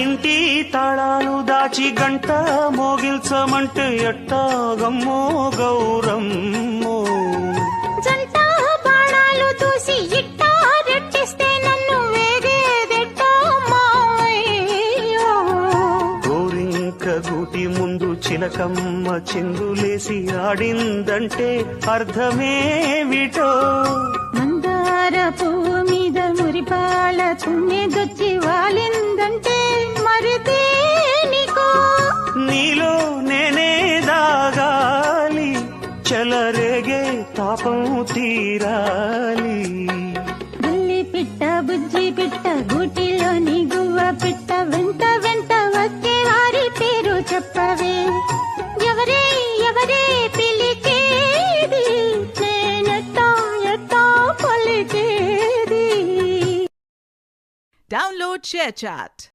ఇంటి తాళాలు దాచి గంట మోగిల్చమంటే ఎట్టాగమ్మో గౌరమ్మో. జంట బాణాలు చూసి ఇట్టా రెట్టిస్తే నన్ను వేగేదెట్టా మావయ్యో. గోరింక గూటి ముందు చిలకమ్మ చిందులేసి ఆడిందంటే అర్థమేమిటో. మందార పువ్వు మీద మురిపాల తుమ్మెదొచ్చి వాలిందంటే మరి దేనికో. నీలో నేనే దాగాలి, చెలరేగే తాపం తీరాలి. బుల్లి పిట్ట బుజ్జి పిట్ట గూటిలోని గువ్వ పిట్ట వెంట వెంట వచ్చే వారి పేరు చెప్పవే. ఎవరే ఎవరే పిలిచేది, నేనెట్టా ఎట్టా పలికేది. Download ShareChat.